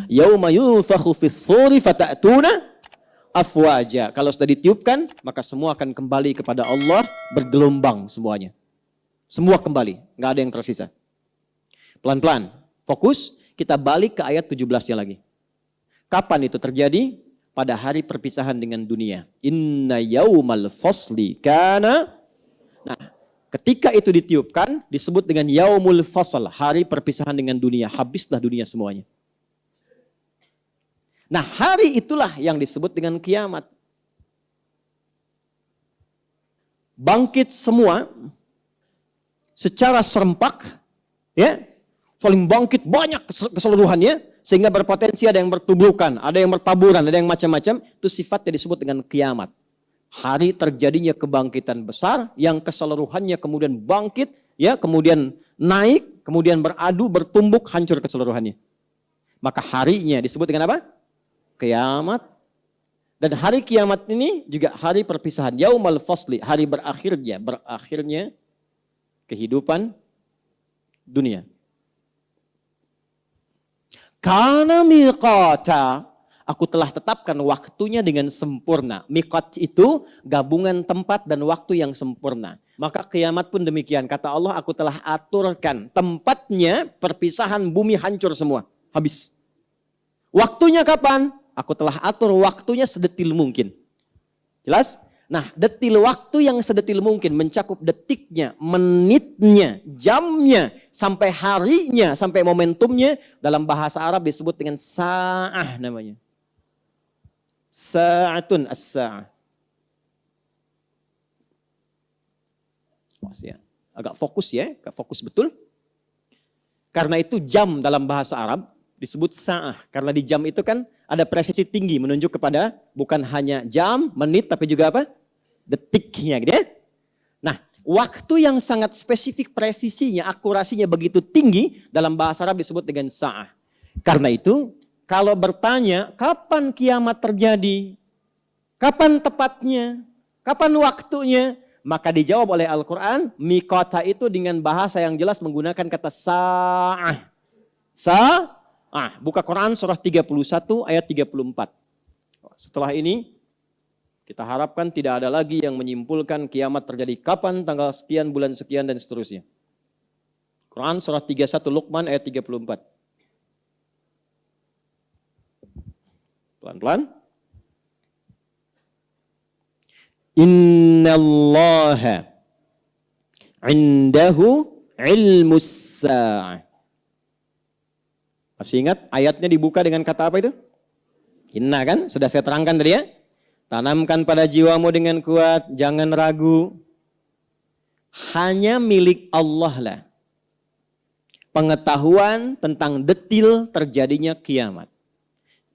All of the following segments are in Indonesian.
Yauma yunfakhu fis-suri fata'tuna afwaja. Kalau sudah ditiupkan, maka semua akan kembali kepada Allah bergelombang semuanya. Semua kembali, nggak ada yang tersisa. Pelan-pelan, fokus, kita balik ke ayat 17-nya lagi. Kapan itu terjadi? Pada hari perpisahan dengan dunia. Inna yaumal fasli kana. Nah, ketika itu ditiupkan, disebut dengan yaumul fasl, hari perpisahan dengan dunia. Habislah dunia semuanya. Nah, hari itulah yang disebut dengan kiamat. Bangkit semua secara serempak, ya, saling bangkit banyak keseluruhannya, sehingga berpotensi ada yang bertubuhkan, ada yang bertaburan, ada yang macam-macam. Itu sifatnya disebut dengan kiamat. Hari terjadinya kebangkitan besar yang keseluruhannya kemudian bangkit, ya, kemudian naik, kemudian beradu, bertumbuk, hancur keseluruhannya. Maka harinya disebut dengan apa? Kiamat. Dan hari kiamat ini juga hari perpisahan. Yaumal fasli, hari berakhirnya kehidupan dunia. Karena miqata, aku telah tetapkan waktunya dengan sempurna. Miqat itu gabungan tempat dan waktu yang sempurna. Maka kiamat pun demikian. Kata Allah, aku telah aturkan tempatnya, perpisahan bumi hancur semua. Habis. Waktunya kapan? Aku telah atur waktunya sedetil mungkin. Jelas? Nah, detil waktu yang sedetil mungkin mencakup detiknya, menitnya, jamnya, sampai harinya, sampai momentumnya. Dalam bahasa Arab disebut dengan sa'ah namanya. Sa'atun as-sa'ah. Agak fokus ya, agak fokus betul. Karena itu jam dalam bahasa Arab disebut sa'ah. Karena di jam itu kan ada presisi tinggi menunjuk kepada bukan hanya jam, menit, tapi juga apa? Detiknya gitu ya. Nah, waktu yang sangat spesifik, presisinya, akurasinya begitu tinggi dalam bahasa Arab disebut dengan sa'ah. Karena itu, kalau bertanya kapan kiamat terjadi, kapan tepatnya, kapan waktunya, maka dijawab oleh Al-Quran, miqata itu dengan bahasa yang jelas menggunakan kata sa'ah. Sa'ah. Buka Quran surah 31 ayat 34. Setelah ini, kita harapkan tidak ada lagi yang menyimpulkan kiamat terjadi kapan, tanggal sekian, bulan sekian, dan seterusnya. Quran surah 31 Luqman ayat 34. Pelan-pelan. Innallaha indahu ilmus sa'ah. Masih ingat ayatnya dibuka dengan kata apa itu? Inna kan? Sudah saya terangkan tadi ya. Tanamkan pada jiwamu dengan kuat, jangan ragu. Hanya milik Allah lah pengetahuan tentang detil terjadinya kiamat.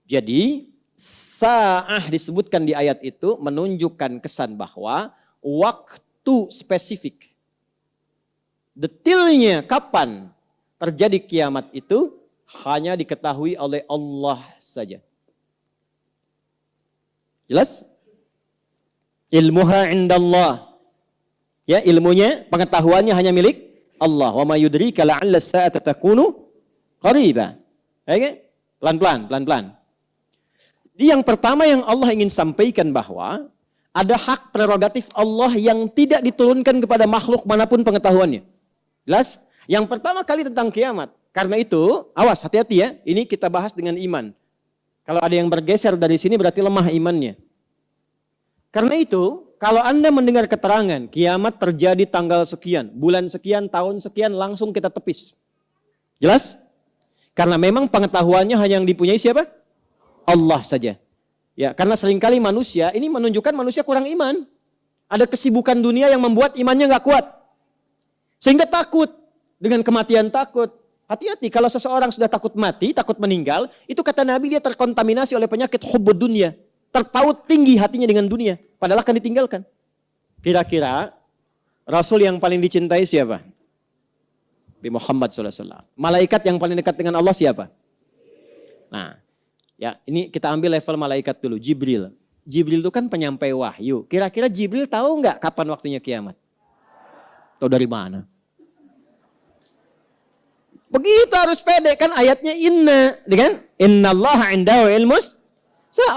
Jadi, sa'ah disebutkan di ayat itu menunjukkan kesan bahwa waktu spesifik, detilnya kapan terjadi kiamat itu hanya diketahui oleh Allah saja. Jelas? Ilmuha indallah. Ya, ilmunya, pengetahuannya hanya milik Allah. Wa ma yudrika la'alla as-sa'ata takunu qariba. Oke? Pelan-pelan, pelan-pelan. Yang pertama yang Allah ingin sampaikan bahwa ada hak prerogatif Allah yang tidak diturunkan kepada makhluk manapun pengetahuannya. Jelas? Yang pertama kali tentang kiamat. Karena itu, awas, hati-hati ya. Ini kita bahas dengan iman. Kalau ada yang bergeser dari sini berarti lemah imannya. Karena itu, kalau Anda mendengar keterangan kiamat terjadi tanggal sekian, bulan sekian, tahun sekian, langsung kita tepis. Jelas? Karena memang pengetahuannya hanya yang dipunyai siapa? Allah saja. Ya, karena seringkali manusia, ini menunjukkan manusia kurang iman. Ada kesibukan dunia yang membuat imannya nggak kuat. Sehingga takut. Dengan kematian takut. Hati-hati, kalau seseorang sudah takut mati, takut meninggal, itu kata Nabi dia terkontaminasi oleh penyakit hubbud dunya. Terpaut tinggi hatinya dengan dunia, padahal akan ditinggalkan. Kira-kira Rasul yang paling dicintai siapa? Nabi Muhammad SAW. Malaikat yang paling dekat dengan Allah siapa? Nah, ya ini kita ambil level malaikat dulu, Jibril. Jibril itu kan penyampai wahyu. Kira-kira Jibril tahu nggak kapan waktunya kiamat? Tahu dari mana? Begitu harus pede, kan ayatnya inna, kan? Innallaha indahu ilmus.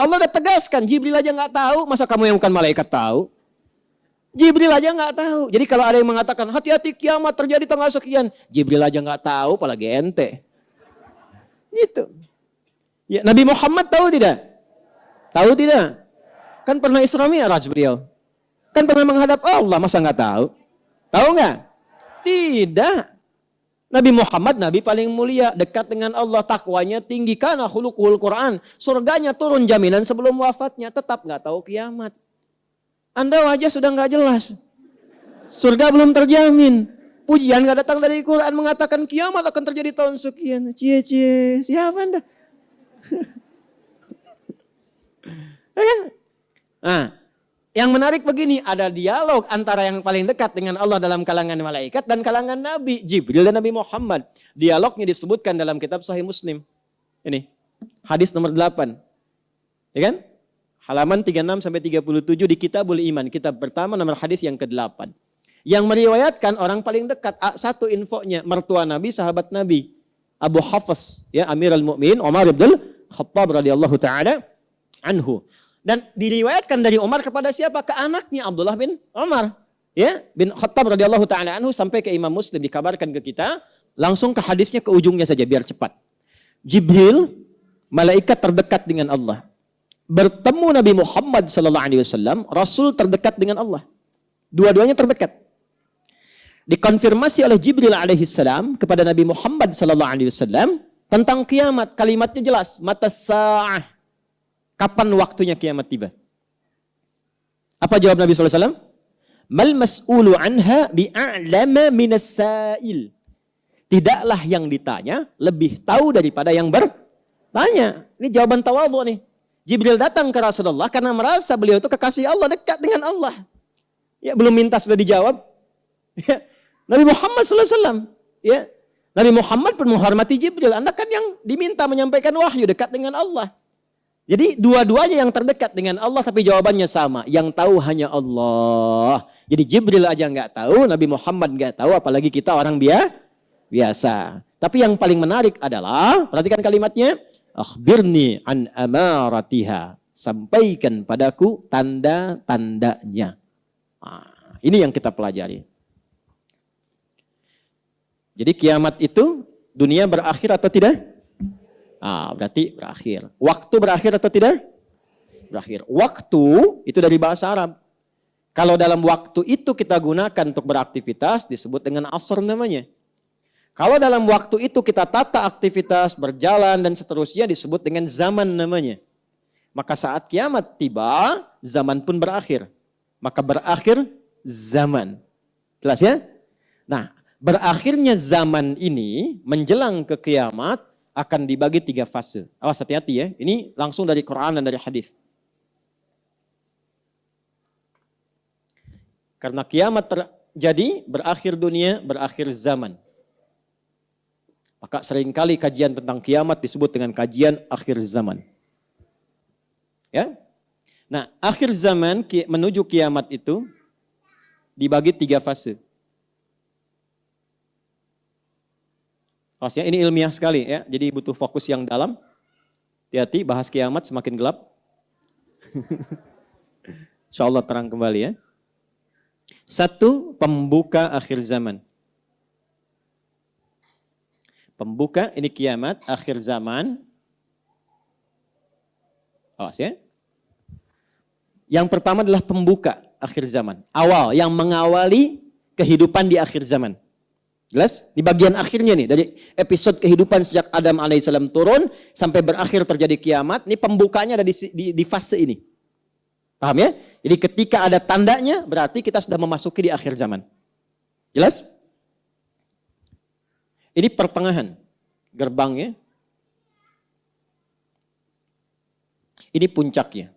Allah udah tegaskan, Jibril aja nggak tahu, masa kamu yang bukan malaikat tahu? Jibril aja nggak tahu. Jadi kalau ada yang mengatakan hati-hati kiamat terjadi tanggal sekian, Jibril aja nggak tahu, apalagi ente. Gitu. Ya, Nabi Muhammad tahu tidak? Tahu tidak? Kan pernah Isra Mi'raj beliau. Kan pernah menghadap Allah, masa nggak tahu? Tahu nggak? Tidak. Nabi Muhammad, Nabi paling mulia, dekat dengan Allah, takwanya tinggi, karena khuluqul Quran. Surganya turun jaminan sebelum wafatnya, tetap nggak tahu kiamat. Anda wajah sudah nggak jelas. Surga belum terjamin. Pujian nggak datang dari Quran mengatakan kiamat akan terjadi tahun sekian. Cie, siapa Anda? Nah, yang menarik begini, ada dialog antara yang paling dekat dengan Allah dalam kalangan malaikat dan kalangan Nabi, Jibril dan Nabi Muhammad. Dialognya disebutkan dalam kitab Sahih Muslim. Ini, hadis nomor 8. Ya kan? Halaman 36-37 di Kitabul Iman. Kitab pertama nomor hadis yang ke-8. Yang meriwayatkan orang paling dekat. Satu infonya, mertua Nabi, sahabat Nabi. Abu Hafs, ya, Amirul Mukminin Umar bin Khattab radhiyallahu ta'ala anhu. Dan diriwayatkan dari Umar kepada siapa? Ke anaknya Abdullah bin Umar, ya, bin Khattab radhiyallahu ta'ala anhu, sampai ke Imam Muslim dikabarkan ke kita. Langsung ke hadisnya, ke ujungnya saja biar cepat. Jibril, malaikat terdekat dengan Allah, bertemu Nabi Muhammad sallallahu alaihi wasallam, Rasul terdekat dengan Allah. Dua-duanya terdekat. Dikonfirmasi oleh Jibril alaihi salam kepada Nabi Muhammad sallallahu alaihi wasallam tentang kiamat. Kalimatnya jelas, matas sa'ah. Kapan waktunya kiamat tiba? Apa jawab Nabi sallallahu alaihi wasallam? Mal mas'ulu anha bi'a'lama minas sa'il. Tidaklah yang ditanya lebih tahu daripada yang bertanya. Ini jawaban tawadhu nih. Jibril datang ke Rasulullah karena merasa beliau itu kekasih Allah, dekat dengan Allah. Ya, belum minta sudah dijawab. Ya. Nabi Muhammad SAW. Ya. Nabi Muhammad pun menghormati Jibril. Anda kan yang diminta menyampaikan wahyu, dekat dengan Allah. Jadi dua-duanya yang terdekat dengan Allah, tapi jawabannya sama. Yang tahu hanya Allah. Jadi Jibril aja nggak tahu, Nabi Muhammad nggak tahu, apalagi kita orang biasa. Tapi yang paling menarik adalah, perhatikan kalimatnya, akhbirni an amaratiha. Sampaikan padaku tanda-tandanya. Nah, ini yang kita pelajari. Jadi kiamat itu dunia berakhir atau tidak? Berarti berakhir. Waktu berakhir atau tidak? Berakhir. Waktu itu dari bahasa Arab. Kalau dalam waktu itu kita gunakan untuk beraktivitas, disebut dengan asr namanya. Kalau dalam waktu itu kita tata aktivitas, berjalan dan seterusnya, disebut dengan zaman namanya. Maka saat kiamat tiba, zaman pun berakhir. Maka berakhir zaman. Jelas ya? Nah, berakhirnya zaman ini menjelang ke kiamat akan dibagi 3 fase. Awas, hati-hati ya. Ini langsung dari Quran dan dari hadis. Karena kiamat terjadi, berakhir dunia, berakhir zaman. Maka seringkali kajian tentang kiamat disebut dengan kajian akhir zaman. Ya. Nah, akhir zaman menuju kiamat itu dibagi 3 fase. Maksudnya ini ilmiah sekali ya, jadi butuh fokus yang dalam. Hati-hati, bahas kiamat semakin gelap. Insya Allah terang kembali ya. 1, pembuka akhir zaman. Pembuka ini kiamat, akhir zaman. Awas ya. Yang pertama adalah pembuka akhir zaman. Awal, yang mengawali kehidupan di akhir zaman. Jelas? Di bagian akhirnya nih, dari episode kehidupan sejak Adam alaihissalam turun sampai berakhir terjadi kiamat, ini pembukanya ada di fase ini. Paham ya? Jadi ketika ada tandanya, berarti kita sudah memasuki di akhir zaman. Jelas? Ini pertengahan gerbangnya. Ini puncaknya.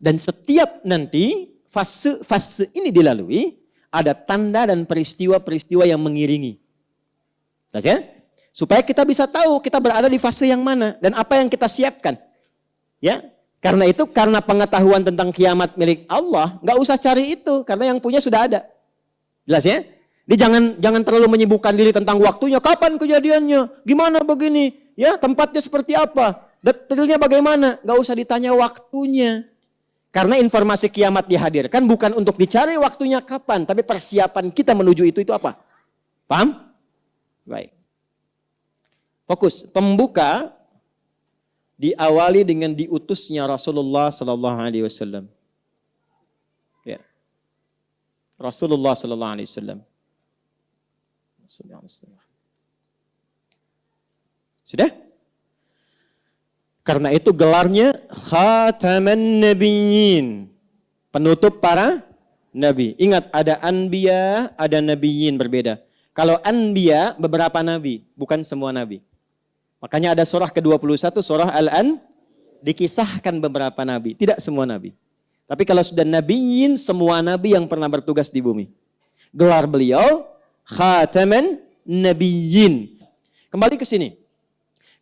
Dan setiap nanti fase ini dilalui, ada tanda dan peristiwa-peristiwa yang mengiringi. Jelas ya? Supaya kita bisa tahu kita berada di fase yang mana dan apa yang kita siapkan. Ya, karena itu, karena pengetahuan tentang kiamat milik Allah, nggak usah cari itu karena yang punya sudah ada. Jelas ya? Dia jangan terlalu menyibukkan diri tentang waktunya, kapan kejadiannya, gimana begini, ya tempatnya seperti apa, detailnya bagaimana, nggak usah ditanya waktunya. Karena informasi kiamat dihadirkan bukan untuk dicari waktunya kapan, tapi persiapan kita menuju itu apa? Paham? Baik. Fokus. Pembuka diawali dengan diutusnya Rasulullah Sallallahu Alaihi Wasallam. Ya. Rasulullah Sallallahu Alaihi Wasallam. Sudah? Karena itu gelarnya Khataman Nabiyyin. Penutup para nabi. Ingat ada anbiya, ada nabiyyin berbeda. Kalau anbiya beberapa nabi, bukan semua nabi. Makanya ada surah ke-21, surah Al-An, dikisahkan beberapa nabi, tidak semua nabi. Tapi kalau sudah nabiyyin, semua nabi yang pernah bertugas di bumi. Gelar beliau Khataman Nabiyyin. Kembali ke sini.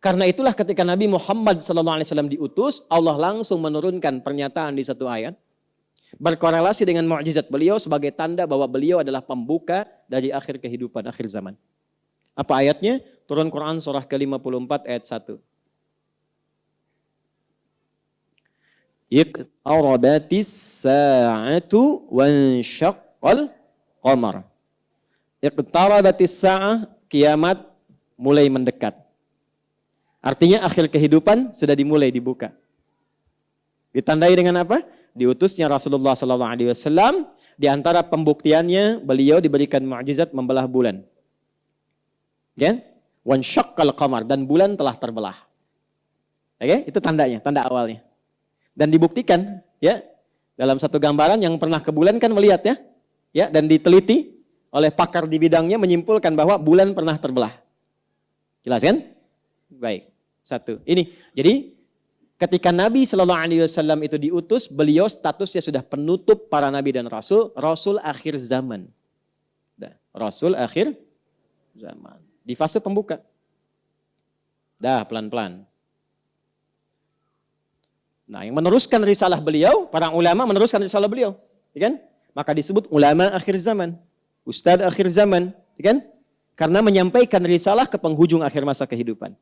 Karena itulah ketika Nabi Muhammad SAW diutus, Allah langsung menurunkan pernyataan di satu ayat. Berkorelasi dengan mukjizat beliau sebagai tanda bahwa beliau adalah pembuka dari akhir kehidupan, akhir zaman. Apa ayatnya? Turun Quran surah ke-54 ayat 1. Iqtarabatis sa'atu wansyaqqal qamar. Iqtarabatis sa'ah, kiamat mulai mendekat. Artinya akhir kehidupan sudah dimulai dibuka. Ditandai dengan apa? Diutusnya Rasulullah SAW. Di antara pembuktiannya beliau diberikan mukjizat membelah bulan. Kan? Wansyaqqal qamar, dan bulan telah terbelah. Oke, itu tandanya, tanda awalnya. Dan dibuktikan, ya, dalam satu gambaran yang pernah ke bulan kan melihat ya, dan diteliti oleh pakar di bidangnya menyimpulkan bahwa bulan pernah terbelah. Jelas kan? Baik, satu. Ini, jadi ketika Nabi SAW itu diutus, beliau statusnya sudah penutup para nabi dan rasul, rasul akhir zaman. Rasul akhir zaman. Di fase pembuka. Pelan-pelan. Nah, yang meneruskan risalah beliau, para ulama meneruskan risalah beliau, ya kan? Maka disebut ulama akhir zaman, ustadz akhir zaman, ya kan? Karena menyampaikan risalah ke penghujung akhir masa kehidupan.